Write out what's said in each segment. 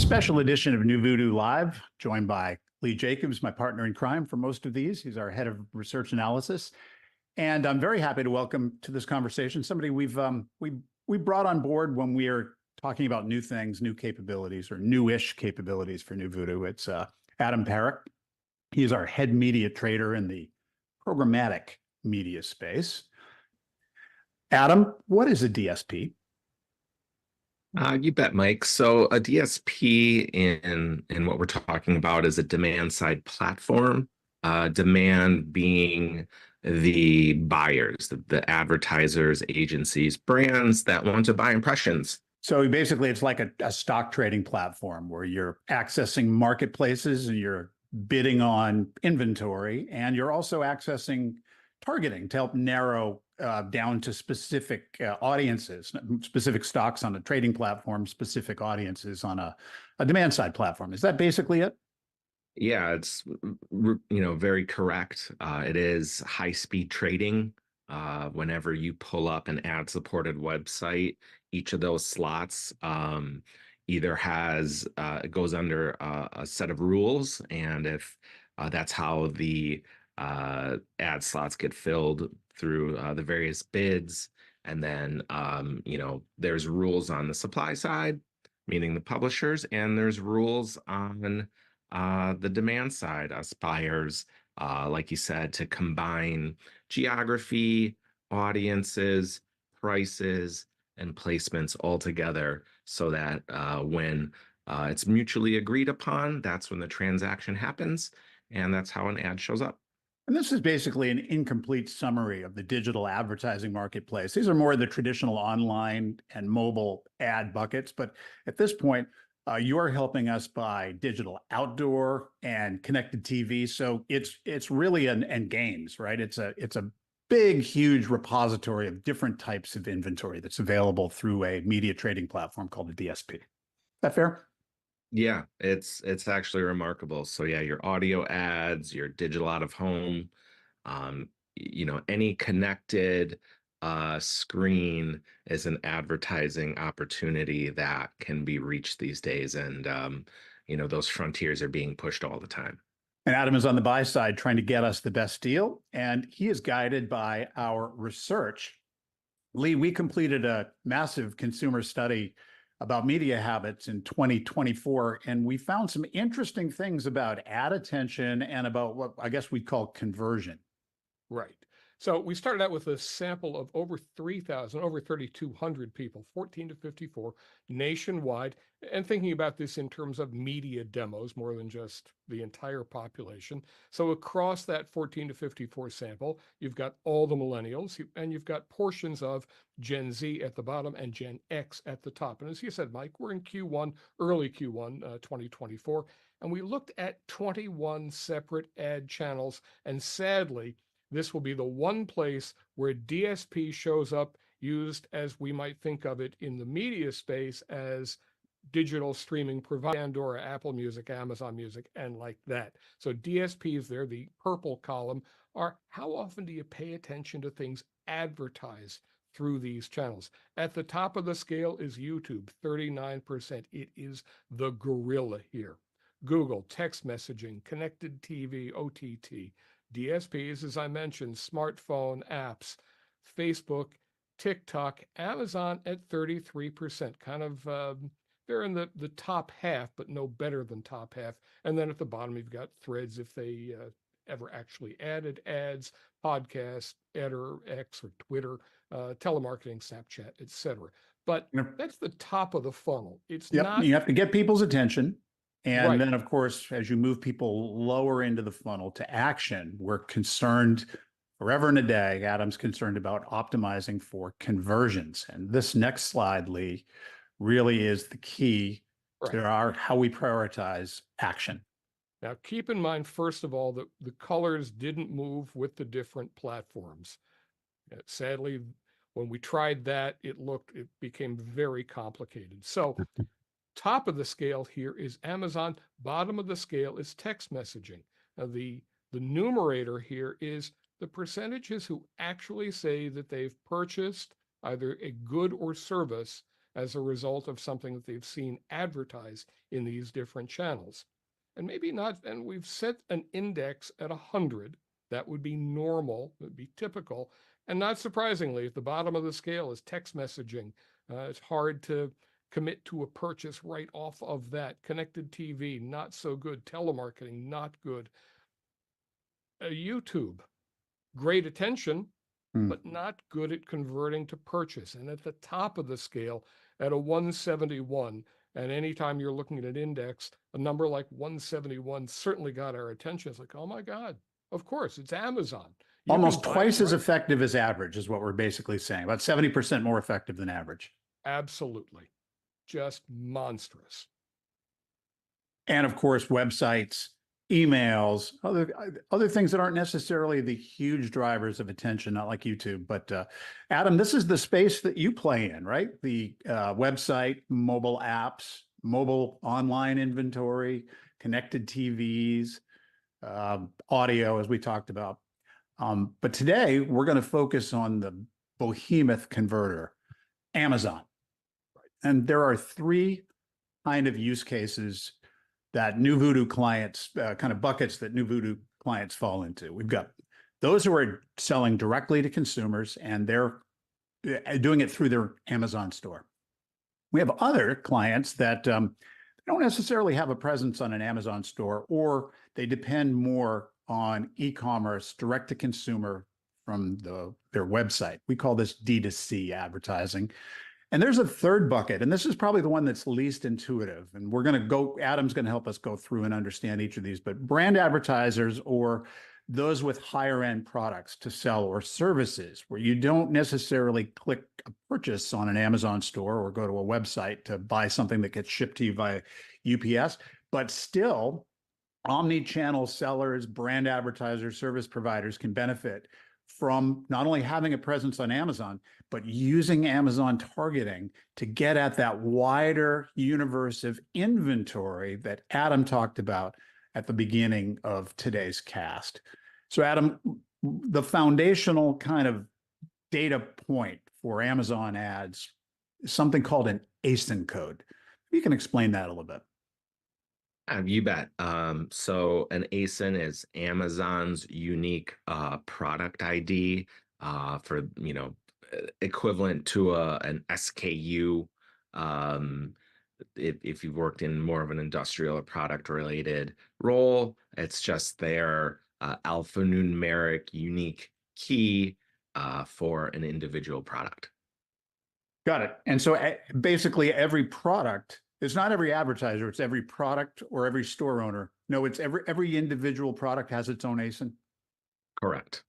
special edition of New Voodoo Live, joined by Lee Jacobs, my partner in crime for most of these. He's our head of research analysis. And I'm very happy to welcome to this conversation somebody we brought on board when we are talking about new things, new capabilities, or newish capabilities for New Voodoo. It's Adam Perrick. He is our head media trader in the programmatic media space. Adam, what is a DSP? You bet, Mike. So a DSP in what we're talking about is a demand side platform. Demand being the buyers, the advertisers, agencies, brands that want to buy impressions. So basically, it's like a stock trading platform where you're accessing marketplaces and you're bidding on inventory, and you're also accessing targeting to help narrow down to specific audiences, specific stocks on a trading platform, specific audiences on a demand side platform. Is that basically it? Yeah, it's very correct. It is high speed trading. Whenever you pull up an ad supported website, each of those slots either has it goes under a set of rules, and if that's how the ad slots get filled through the various bids. And then, there's rules on the supply side, meaning the publishers, and there's rules on the demand side, aspires, like you said, to combine geography, audiences, prices, and placements all together so that when it's mutually agreed upon, that's when the transaction happens, and that's how an ad shows up. And this is basically an incomplete summary of the digital advertising marketplace. These are more the traditional online and mobile ad buckets. But at this point, you're helping us buy digital outdoor and connected TV. So it's really and games, right? It's a big, huge repository of different types of inventory that's available through a media trading platform called a DSP. Is that fair? Yeah, it's actually remarkable. So yeah, your audio ads, your digital out of home, any connected screen is an advertising opportunity that can be reached these days. And those frontiers are being pushed all the time. And Adam is on the buy side trying to get us the best deal. And he is guided by our research. Lee, we completed a massive consumer study about media habits in 2024, and we found some interesting things about ad attention and about what I guess we'd call conversion. Right. So we started out with a sample of over 3,000, over 3,200 people, 14 to 54 nationwide, and thinking about this in terms of media demos more than just the entire population. So across that 14 to 54 sample, you've got all the millennials, and you've got portions of Gen Z at the bottom and Gen X at the top. And as you said, Mike, we're in Q1, early Q1 2024, and we looked at 21 separate ad channels, and sadly, this will be the one place where DSP shows up used as we might think of it in the media space as digital streaming provider, Pandora, Apple Music, Amazon Music, and like that. So DSPs there, the purple column, are how often do you pay attention to things advertised through these channels? At the top of the scale is YouTube, 39%. It is the gorilla here. Google, text messaging, connected TV, OTT. DSPs, as I mentioned, smartphone apps, Facebook, TikTok, Amazon at 33%. Kind of, they're in the top half, but no better than top half. And then at the bottom, you've got Threads if they ever actually added ads, podcasts, X or Twitter, telemarketing, Snapchat, etc. But that's the top of the funnel. It's not. You have to get people's attention. And Right. then, of course, as you move people lower into the funnel to action, we're concerned forever and a day. Adam's concerned about optimizing for conversions. And this next slide, Lee, really is the key to how we prioritize action. Now, keep in mind, first of all, that the colors didn't move with the different platforms. Sadly, when we tried that, it became very complicated. So top of the scale here is Amazon. Bottom of the scale is text messaging. Now, the numerator here is the percentages who actually say that they've purchased either a good or service as a result of something that they've seen advertised in these different channels. And maybe not, and we've set an index at 100. That would be normal, would be typical. And not surprisingly, at the bottom of the scale is text messaging. It's hard to commit to a purchase right off of that. Connected TV, not so good. Telemarketing, not good. YouTube, great attention, but not good at converting to purchase. And at the top of the scale, at a 171, and anytime you're looking at an index, a number like 171 certainly got our attention. It's like, oh my God, of course, it's Amazon. You Almost can buy twice it as right- effective as average is what we're basically saying. About 70% more effective than average. Absolutely. Just monstrous. And of course, websites, emails, other things that aren't necessarily the huge drivers of attention, not like YouTube. But Adam, this is the space that you play in, right? The website, mobile apps, mobile online inventory, connected TVs, audio, as we talked about. But today we're going to focus on the behemoth converter, Amazon. And there are three kind of use cases that New Voodoo clients, kind of buckets that New Voodoo clients fall into. We've got those who are selling directly to consumers, and they're doing it through their Amazon store. We have other clients that don't necessarily have a presence on an Amazon store, or they depend more on e-commerce, direct to consumer from their website. We call this D2C advertising. And there's a third bucket, and this is probably the one that's least intuitive. And Adam's going to help us go through and understand each of these, but brand advertisers, or those with higher end products to sell or services, where you don't necessarily click a purchase on an Amazon store or go to a website to buy something that gets shipped to you via UPS, but still omni-channel sellers, brand advertisers, service providers can benefit from not only having a presence on Amazon, but using Amazon targeting to get at that wider universe of inventory that Adam talked about at the beginning of today's cast. So Adam, the foundational kind of data point for Amazon ads is something called an ASIN code. You can explain that a little bit. You bet. So an ASIN is Amazon's unique product ID for, equivalent to an SKU. If you've worked in more of an industrial or product related role, it's just their alphanumeric unique key for an individual product. Got it. And so basically every product, it's not every advertiser, it's every product or every store owner. No, it's every individual product has its own ASIN. Correct.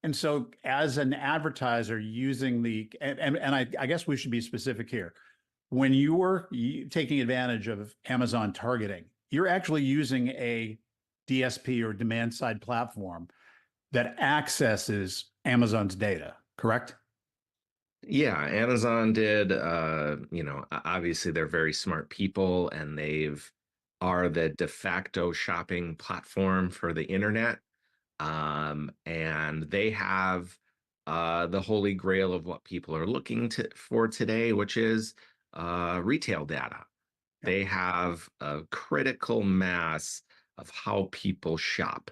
And so as an advertiser using I guess we should be specific here. When you're taking advantage of Amazon targeting, you're actually using a DSP or demand side platform that accesses Amazon's data, correct? Yeah, Amazon did, obviously they're very smart people, and are the de facto shopping platform for the internet. And they have the holy grail of what people are looking for today, which is retail data. They have a critical mass of how people shop,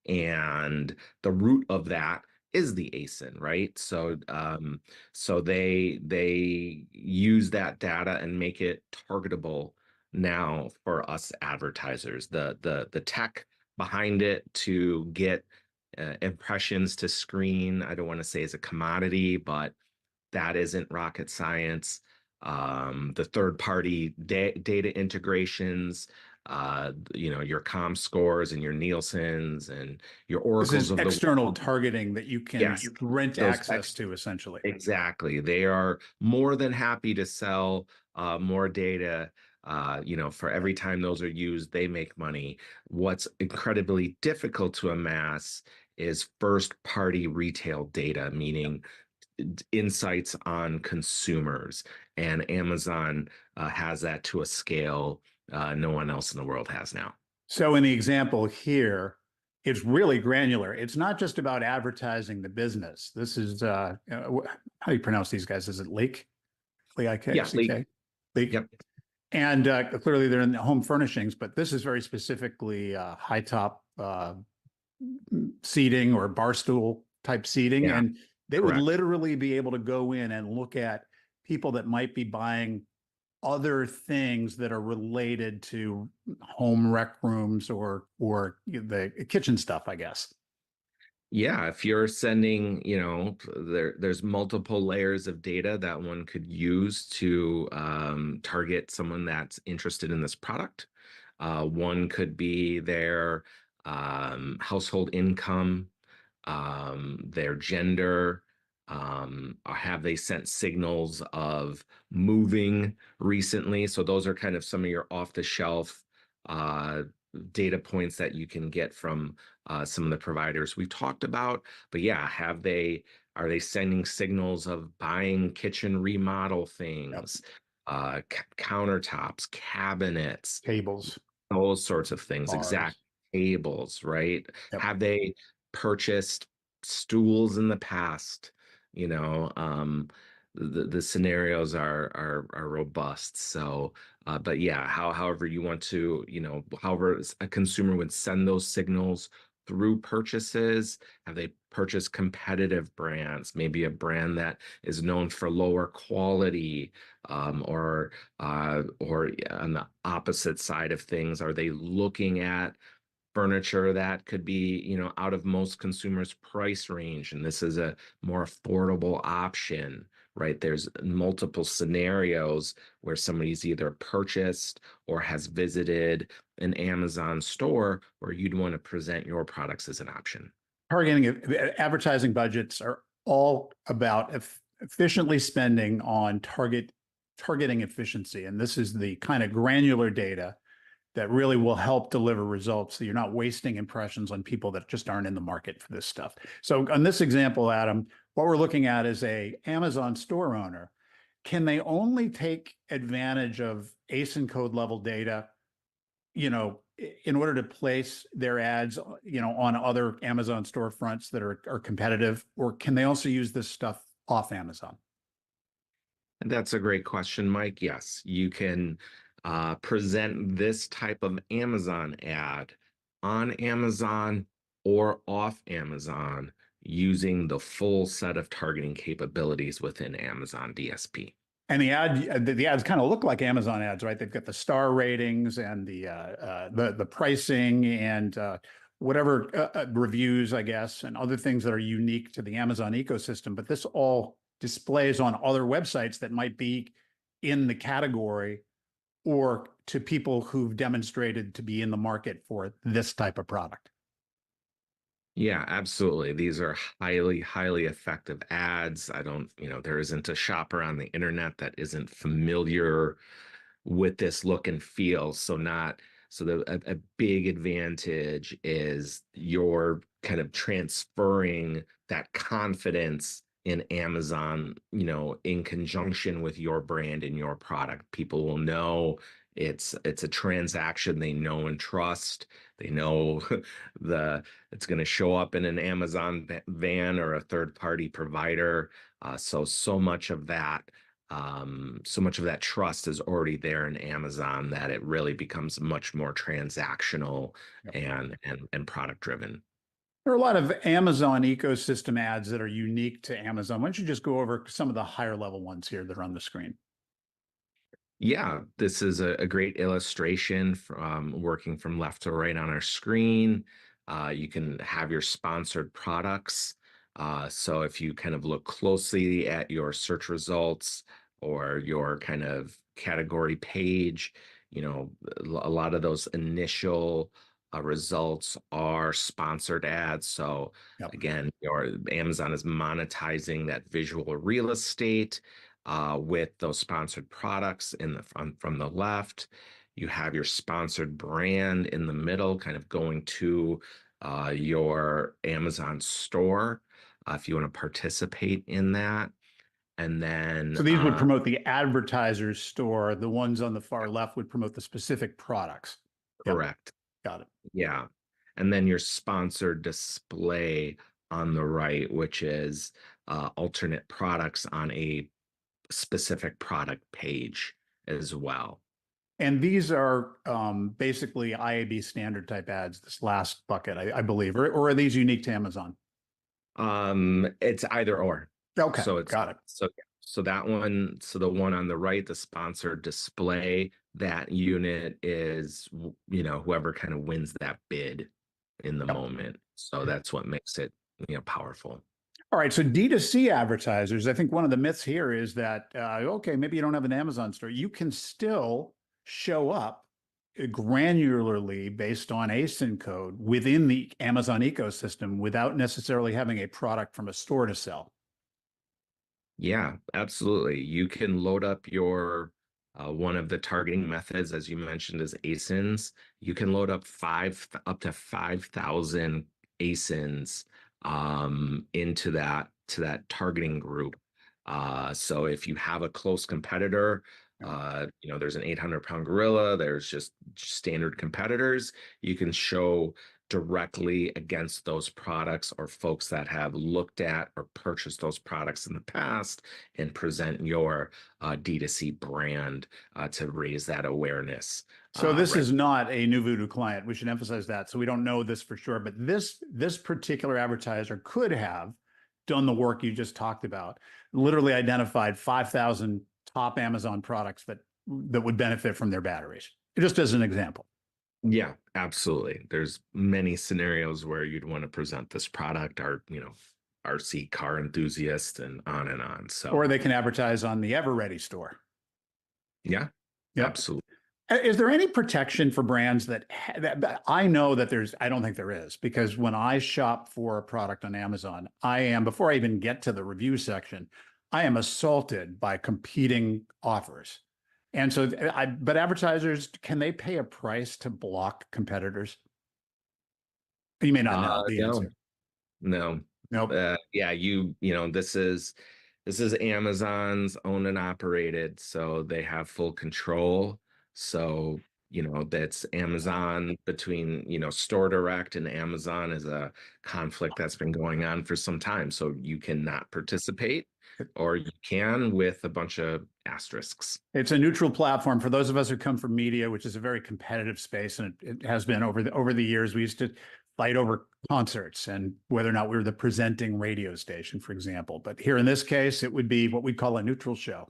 and the root of that is the ASIN, right? So they use that data and make it targetable now for us advertisers. The tech behind it to get impressions to screen, I don't want to say is a commodity, but that isn't rocket science. The third-party data integrations, your ComScores and your Nielsen's and your Oracles This is of external targeting that you can rent access to, essentially. Exactly. They are more than happy to sell more data. For every time those are used, they make money. What's incredibly difficult to amass is first-party retail data, meaning insights on consumers. And Amazon has that to a scale no one else in the world has now. So in the example here, it's really granular. It's not just about advertising the business. This is, how do you pronounce these guys? Is it Lake? Yeah, Leak. Leak. Leak. Yep. And clearly they're in the home furnishings, but this is very specifically high top seating or bar stool type seating. Yeah, And they would correct. literally be able to go in and look at people that might be buying other things that are related to home rec rooms or the kitchen stuff, I guess. Yeah, if you're sending, there's multiple layers of data that one could use to target someone that's interested in this product. One could be their household income, their gender, or have they sent signals of moving recently? So those are kind of some of your off-the-shelf uh, data points that you can get from some of the providers we've talked about. But yeah, are they sending signals of buying kitchen remodel things, countertops, cabinets, Tables, those sorts of things, bars. exact tables, right? Yep. Have they purchased stools in the past? You know, the scenarios are robust. So, but yeah, however you want to, however a consumer would send those signals through purchases. Have they purchased competitive brands? Maybe a brand that is known for lower quality, or on the opposite side of things, are they looking at furniture that could be, out of most consumers' price range, and this is a more affordable option, right? There's multiple scenarios where somebody's either purchased or has visited an Amazon store where you'd want to present your products as an option. Targeting advertising budgets are all about efficiently spending on targeting efficiency. And this is the kind of granular data that really will help deliver results so you're not wasting impressions on people that just aren't in the market for this stuff. So on this example, Adam, what we're looking at is a Amazon store owner. Can they only take advantage of ASIN code level data, in order to place their ads, on other Amazon storefronts that are competitive, or can they also use this stuff off Amazon? That's a great question, Mike. Yes, you can present this type of Amazon ad on Amazon or off Amazon using the full set of targeting capabilities within Amazon DSP. And the ads kind of look like Amazon ads, right? They've got the star ratings and the pricing and whatever reviews, I guess, and other things that are unique to the Amazon ecosystem. But this all displays on other websites that might be in the category or to people who've demonstrated to be in the market for this type of product. Yeah, absolutely. These are highly, highly effective ads. There isn't a shopper on the internet that isn't familiar with this look and feel. A big advantage is you're kind of transferring that confidence in Amazon, in conjunction with your brand and your product. People will know it's a transaction they know and trust. They know it's going to show up in an Amazon van or a third party provider. So much of that trust is already there in Amazon that it really becomes much more transactional and product driven. There are a lot of Amazon ecosystem ads that are unique to Amazon. Why don't you just go over some of the higher level ones here that are on the screen? Yeah, this is a great illustration from working from left to right on our screen. You can have your sponsored products. So if you kind of look closely at your search results or your kind of category page, a lot of those initial results are sponsored ads. So again, your Amazon is monetizing that visual real estate with those sponsored products from the left. You have your sponsored brand in the middle, kind of going to your Amazon store if you want to participate in that. And then So these would promote the advertiser's store. The ones on the far left would promote the specific products. correct. Got it. Yeah. And then your sponsored display on the right, which is alternate products on a specific product page as well. And these are basically IAB standard type ads, this last bucket, I believe, or are these unique to Amazon? It's either or. Okay, So it's got it. so that one, so the one on the right, the sponsored display, that unit is, whoever kind of wins that bid in the Yep. moment. So that's what makes it, powerful. All right, so D2C advertisers, I think one of the myths here is that, okay, maybe you don't have an Amazon store. You can still show up granularly based on ASIN code within the Amazon ecosystem without necessarily having a product from a store to sell. Yeah, absolutely. You can load up your one of the targeting methods, as you mentioned, is ASINs. You can load up up to 5,000 ASINs into that targeting group. So if you have a close competitor, there's an 800-pound gorilla, there's just standard competitors, you can show directly against those products or folks that have looked at or purchased those products in the past and present your D2C brand to raise that awareness. So this is not a new Voodoo client. We should emphasize that. So we don't know this for sure, but this particular advertiser could have done the work you just talked about, literally identified 5,000 top Amazon products that would benefit from their batteries, just as an example. Yeah, absolutely. There's many scenarios where you'd want to present this product, or, RC car enthusiast, and on. So, Or they can advertise on the Ever-Ready store. Yeah, yep. Absolutely. Is there any protection for brands that I know that I don't think there is, because when I shop for a product on Amazon, before I even get to the review section, I am assaulted by competing offers. And so but advertisers, can they pay a price to block competitors? You may not know the answer. No. Nope. Yeah, this is Amazon's owned and operated, so they have full control. So, that's Amazon between, Store Direct and Amazon is a conflict that's been going on for some time. So you cannot participate, or you can with a bunch of asterisks. It's a neutral platform for those of us who come from media, which is a very competitive space, and it has been over the years. We used to fight over concerts and whether or not we were the presenting radio station, for example. But here in this case, it would be what we'd call a neutral show.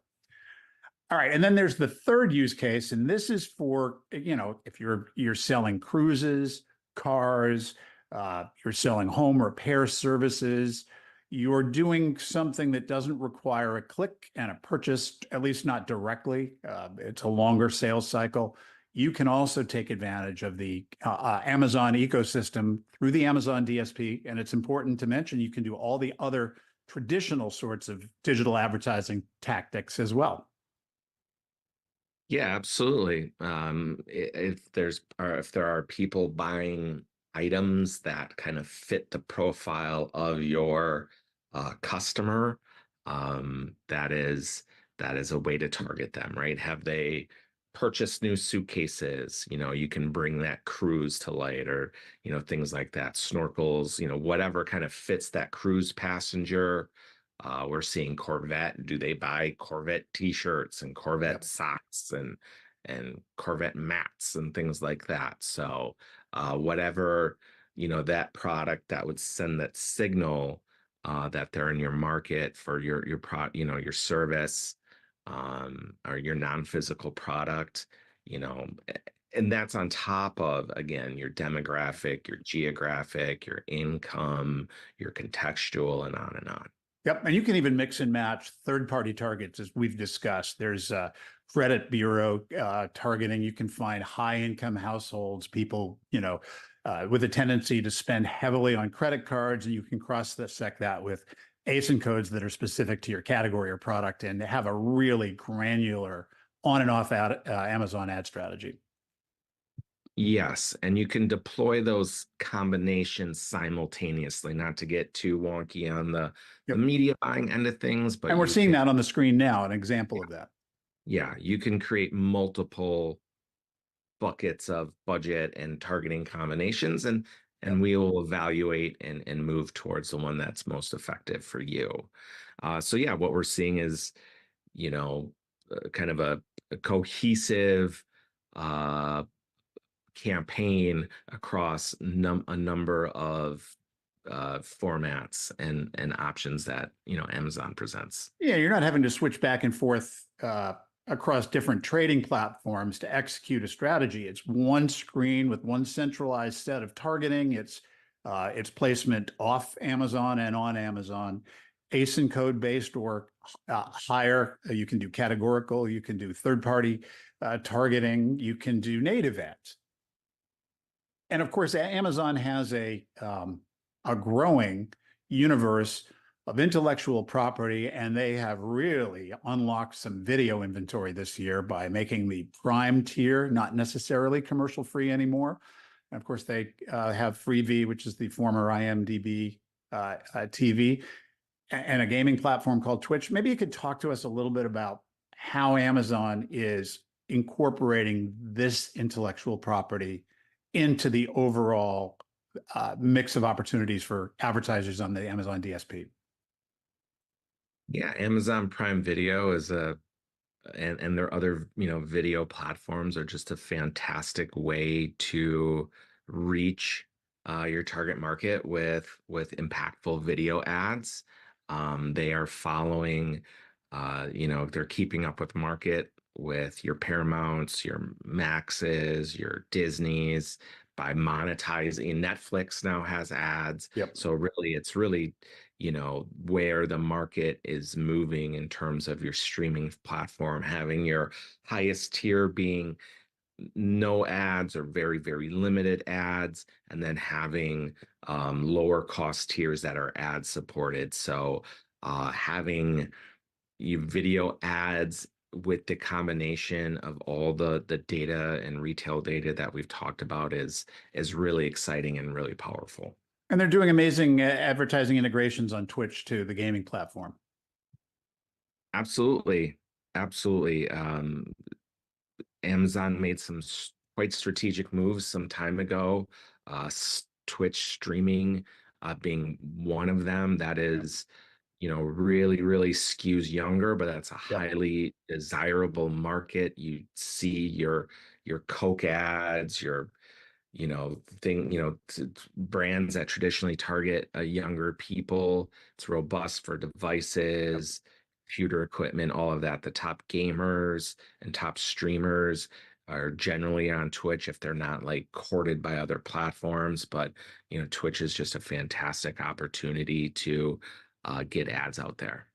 All right, and then there's the third use case, and this is for, if you're selling cruises, cars, you're selling home repair services, you're doing something that doesn't require a click and a purchase, at least not directly. It's a longer sales cycle. You can also take advantage of the Amazon ecosystem through the Amazon DSP. And it's important to mention, you can do all the other traditional sorts of digital advertising tactics as well. Yeah, absolutely. If there are people buying items that kind of fit the profile of your customer, that is a way to target them, right? Have they purchased new suitcases? You can bring that cruise to light, or things like that, snorkels, whatever kind of fits that cruise passenger. We're seeing Corvette. Do they buy Corvette t-shirts and Corvette socks and Corvette mats and things like that? So whatever, that product that would send that signal that they're in your market for your your service, or your non-physical product, and that's on top of, again, your demographic, your geographic, your income, your contextual, and on and on. Yep. And you can even mix and match third-party targets, as we've discussed. There's credit bureau targeting. You can find high-income households, people, with a tendency to spend heavily on credit cards, and you can cross-sect that with ASIN codes that are specific to your category or product and have a really granular on and off Amazon ad strategy. Yes, and you can deploy those combinations simultaneously, not to get too wonky on the media buying end of things. But and we're seeing that on the screen now, an example of that. Yeah, you can create multiple buckets of budget and targeting combinations, and we will evaluate and move towards the one that's most effective for you. So yeah, what we're seeing is, kind of a cohesive uh, campaign across a number of formats and options that Amazon presents. Yeah, you're not having to switch back and forth across different trading platforms to execute a strategy. It's one screen with one centralized set of targeting. It's placement off Amazon and on Amazon, ASIN code based or higher. You can do categorical. You can do third party targeting. You can do native ads. And of course, Amazon has a growing universe of intellectual property, and they have really unlocked some video inventory this year by making the Prime tier not necessarily commercial free anymore. And of course, they have Freevee, which is the former IMDb TV, and a gaming platform called Twitch. Maybe you could talk to us a little bit about how Amazon is incorporating this intellectual property into the overall mix of opportunities for advertisers on the Amazon DSP. Yeah, Amazon Prime Video is and their other, video platforms are just a fantastic way to reach your target market with impactful video ads. They are following, they're keeping up with market with your Paramounts, your Maxes, your Disneys by monetizing. Netflix now has ads. Yep. So really, it's really, where the market is moving in terms of your streaming platform, having your highest tier being no ads or very, very limited ads, and then having lower cost tiers that are ad supported. So having you video ads with the combination of all the data and retail data that we've talked about is really exciting and really powerful. And they're doing amazing advertising integrations on Twitch too, the gaming platform. Absolutely. Absolutely. Amazon made some quite strategic moves some time ago. Twitch streaming being one of them. That is, really, really skews younger, but that's a Yep. highly desirable market. You see your Coke ads, your brands that traditionally target younger people. It's robust for devices, computer equipment, all of that. The top gamers and top streamers are generally on Twitch if they're not like courted by other platforms. But Twitch is just a fantastic opportunity to get ads out there.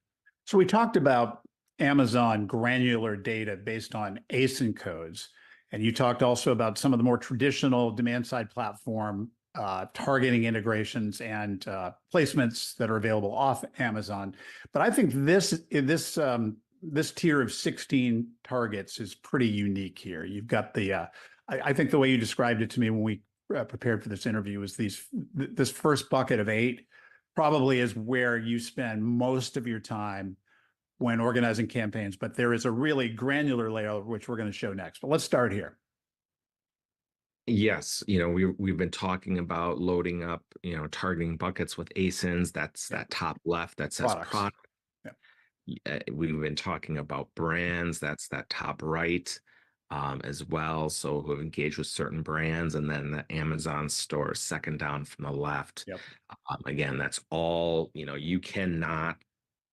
So we talked about Amazon granular data based on ASIN codes. And you talked also about some of the more traditional demand side platform targeting integrations and placements that are available off Amazon. But I think this tier of 16 targets is pretty unique here. You've got I think the way you described it to me when we prepared for this interview is this first bucket of 8 probably is where you spend most of your time when organizing campaigns, but there is a really granular layer, which we're going to show next. But let's start here. Yes, we've been talking about loading up, targeting buckets with ASINs. That's that top left that says product. We've been talking about brands. That's that top right as well. So who have engaged with certain brands, and then the Amazon store second down from the left. Yep. Again, that's all, you cannot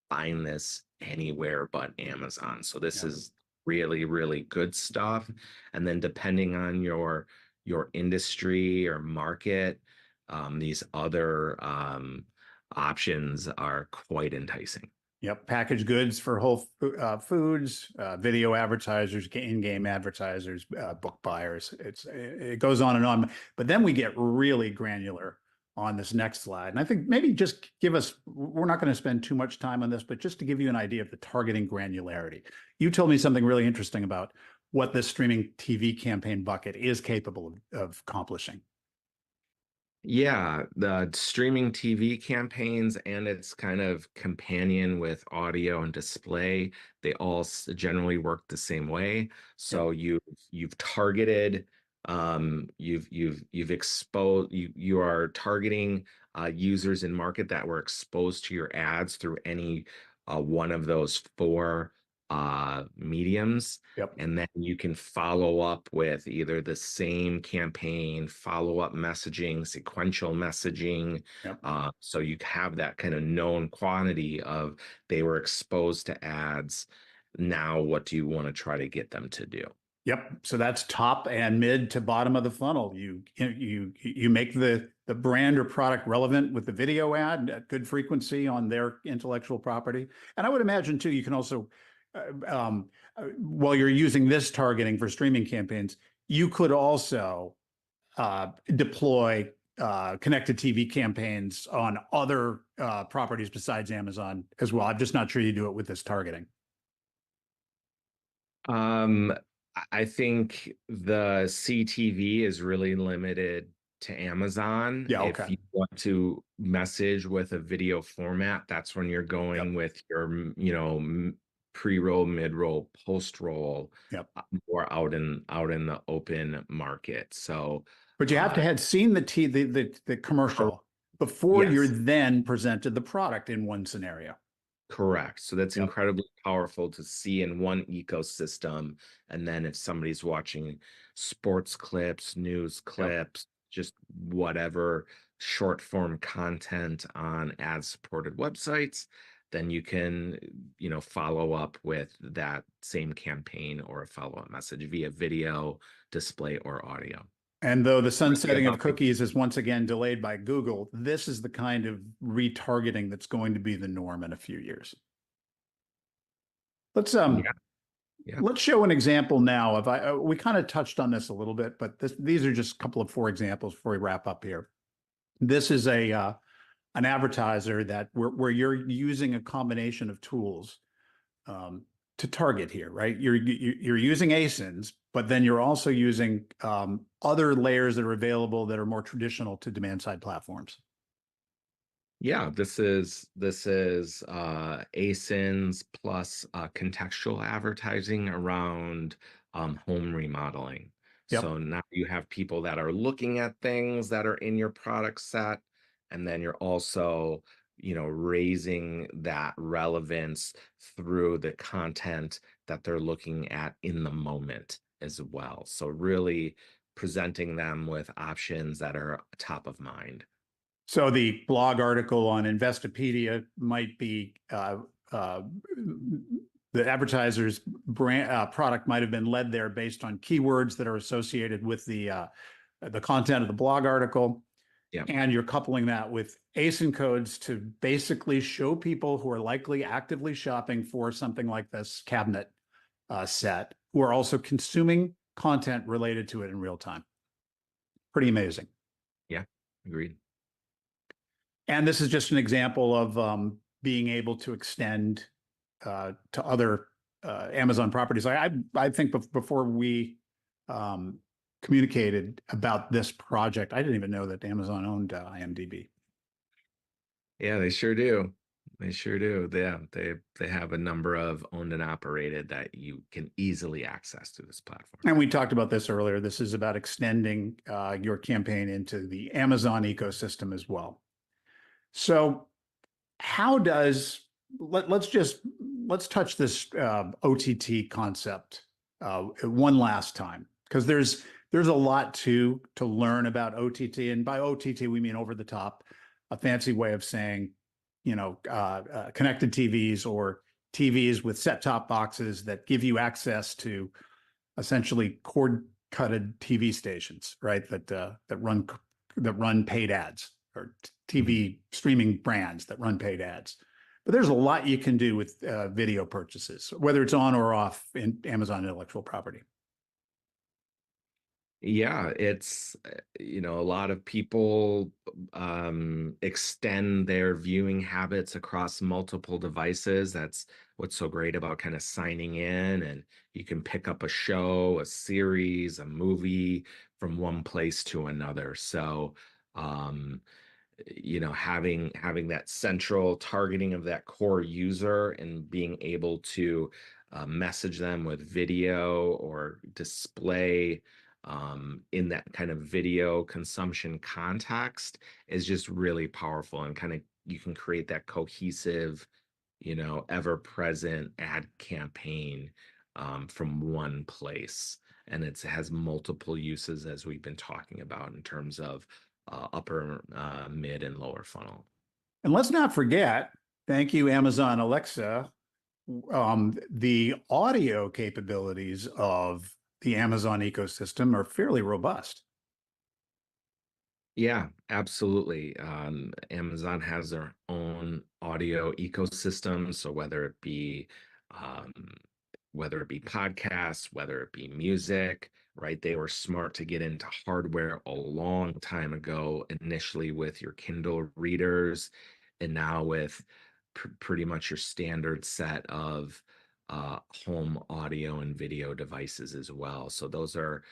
find this anywhere but Amazon. So this is really, really good stuff. And then depending on your industry or market, these other options are quite enticing. Yep, packaged goods for Whole Foods, video advertisers, in-game advertisers, book buyers. It goes on and on. But then we get really granular on this next slide. And I think maybe just give us, we're not going to spend too much time on this, but just to give you an idea of the targeting granularity. You told me something really interesting about what this streaming TV campaign bucket is capable of accomplishing. Yeah, the streaming TV campaigns and its kind of companion with audio and display, they all generally work the same way. So you've targeted, you've exposed, you are targeting users in market that were exposed to your ads through any one of those 4 mediums. Yep. And then you can follow up with either the same campaign, follow-up messaging, sequential messaging. Yep. So you have that kind of known quantity of they were exposed to ads. Now, what do you want to try to get them to do? Yep. So that's top and mid to bottom of the funnel. You make the brand or product relevant with the video ad at good frequency on their intellectual property. And I would imagine too, you can also, while you're using this targeting for streaming campaigns, you could also deploy connected TV campaigns on other properties besides Amazon as well. I'm just not sure you do it with this targeting. I think the CTV is really limited to Amazon. Yeah, If okay. you want to message with a video format, that's when you're going Yep. with your, pre-roll, mid-roll, post-roll, Yep. more out in the open market. So, But you have to have seen the commercial before you're yes. then presented the product in one scenario. Correct. So that's Yep. incredibly powerful to see in one ecosystem. And then if somebody's watching sports clips, news clips, just whatever short form content on ad supported websites, then you can, follow up with that same campaign or a follow-up message via video, display, or audio. And though the sunsetting of about the- cookies is once again delayed by Google, this is the kind of retargeting that's going to be the norm in a few years. Let's Yeah. let's show an example now of we kind of touched on this a little bit, but these are just a couple of 4 examples before we wrap up here. This is an advertiser that where you're using a combination of tools to target here, right? You're using ASINs, but then you're also using other layers that are available that are more traditional to demand side platforms. Yeah, this is ASINs plus contextual advertising around home remodeling. Yep. So now you have people that are looking at things that are in your product set, and then you're also, raising that relevance through the content that they're looking at in the moment as well. So really presenting them with options that are top of mind. So the blog article on Investopedia might be the advertiser's brand product might have been led there based on keywords that are associated with the content of the blog article. Yeah. And you're coupling that with ASIN codes to basically show people who are likely actively shopping for something like this cabinet set, who are also consuming content related to it in real time. Pretty amazing. Yeah, agreed. And this is just an example of being able to extend to other Amazon properties. I think before we communicated about this project, I didn't even know that Amazon owned IMDb. Yeah, they sure do. They sure do. They have a number of owned and operated that you can easily access through this platform. And we talked about this earlier. This is about extending your campaign into the Amazon ecosystem as well. So how does let's touch this OTT concept one last time, because there's a lot to learn about OTT, and by OTT we mean over the top, a fancy way of saying, connected TVs or TVs with set-top boxes that give you access to essentially cord-cutted TV stations, right? That run paid ads, or TV streaming brands that run paid ads. But there's a lot you can do with video purchases, whether it's on or off in Amazon intellectual property. Yeah, it's, a lot of people extend their viewing habits across multiple devices. That's what's so great about kind of signing in, and you can pick up a show, a series, a movie from one place to another. So, having that central targeting of that core user and being able to message them with video or display in that kind of video consumption context is just really powerful, and kind of you can create that cohesive ever-present ad campaign from one place. And it has multiple uses, as we've been talking about, in terms of upper, mid, and lower funnel. And let's not forget, thank you, Amazon Alexa, the audio capabilities of the Amazon ecosystem are fairly robust. Yeah, absolutely. Amazon has their own audio ecosystem. So um, whether it be podcasts, whether it be music, right? They were smart to get into hardware a long time ago, initially with your Kindle readers, and now with pretty much your standard set of home audio and video devices as well. So those are,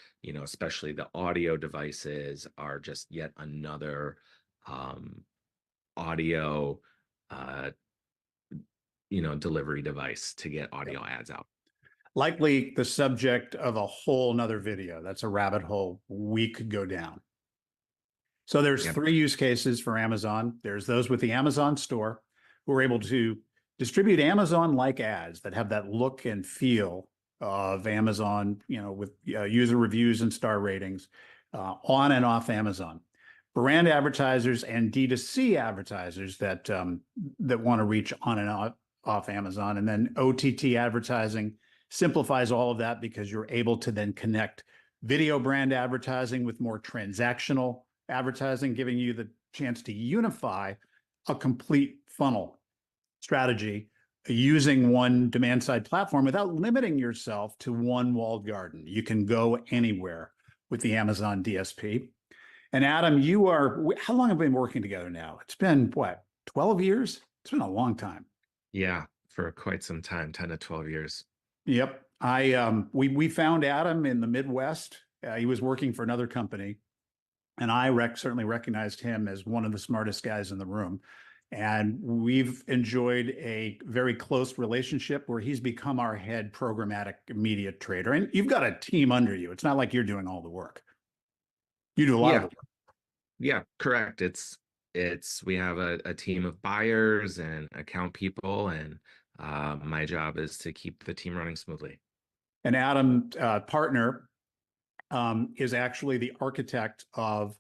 especially the audio devices are just yet another um, audio, uh, delivery device to get audio ads out. Likely the subject of a whole nother video. That's a rabbit hole we could go down. So there's Yep. 3 use cases for Amazon. There's those with the Amazon store who are able to distribute Amazon-like ads that have that look and feel of Amazon, with user reviews and star ratings on and off Amazon. Brand advertisers and D2C advertisers that want to reach on and off Amazon, and then OTT advertising simplifies all of that because you're able to then connect video brand advertising with more transactional advertising, giving you the chance to unify a complete funnel strategy using one demand side platform without limiting yourself to one walled garden. You can go anywhere with the Amazon DSP. And Adam, how long have we been working together now? It's been what, 12 years? It's been a long time. Yeah, for quite some time, 10 to 12 years. Yep. We found Adam in the Midwest. He was working for another company, and I certainly recognized him as one of the smartest guys in the room. And we've enjoyed a very close relationship where he's become our head programmatic media trader. And you've got a team under you. It's not like you're doing all the work. You do a lot of the work. Yeah, correct. We have a team of buyers and account people, and my job is to keep the team running smoothly. And Adam, partner, is actually the architect of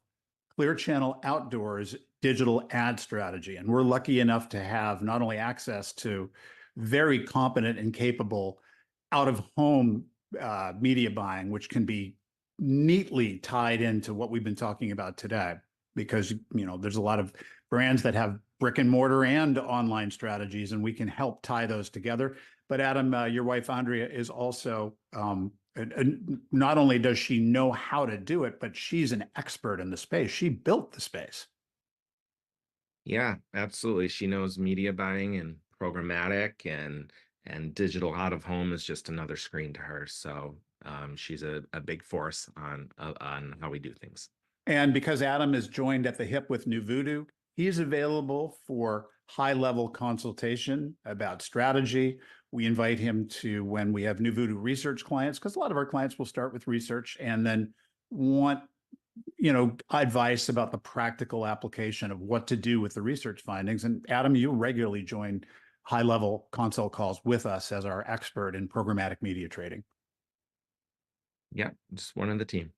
Clear Channel Outdoors digital ad strategy. And we're lucky enough to have not only access to very competent and capable out-of-home media buying, which can be neatly tied into what we've been talking about today, because there's a lot of brands that have brick and mortar and online strategies, and we can help tie those together. But Adam, your wife Andrea is also not only does she know how to do it, but she's an expert in the space. She built the space. Yeah, absolutely. She knows media buying and programmatic, and digital out of home is just another screen to her. So she's a big force on how we do things. And because Adam is joined at the hip with New Voodoo, he's available for high-level consultation about strategy. We invite him to, when we have New Voodoo research clients, because a lot of our clients will start with research and then want advice about the practical application of what to do with the research findings. And Adam, you regularly join high-level consult calls with us as our expert in programmatic media trading. Yeah, just one of the team.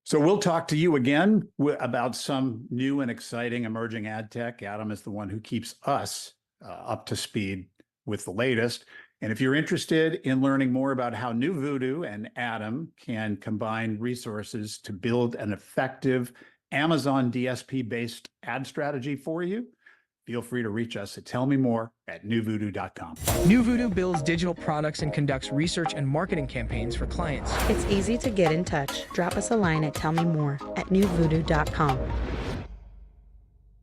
So we'll talk to you again about some new and exciting emerging ad tech. Adam is the one who keeps us up to speed with the latest. And if you're interested in learning more about how New Voodoo and Adam can combine resources to build an effective Amazon DSP-based ad strategy for you, feel free to reach us at tellmemore@newvoodoo.com. New Voodoo builds digital products and conducts research and marketing campaigns for clients. It's easy to get in touch. Drop us a line at tellmemore@newvoodoo.com.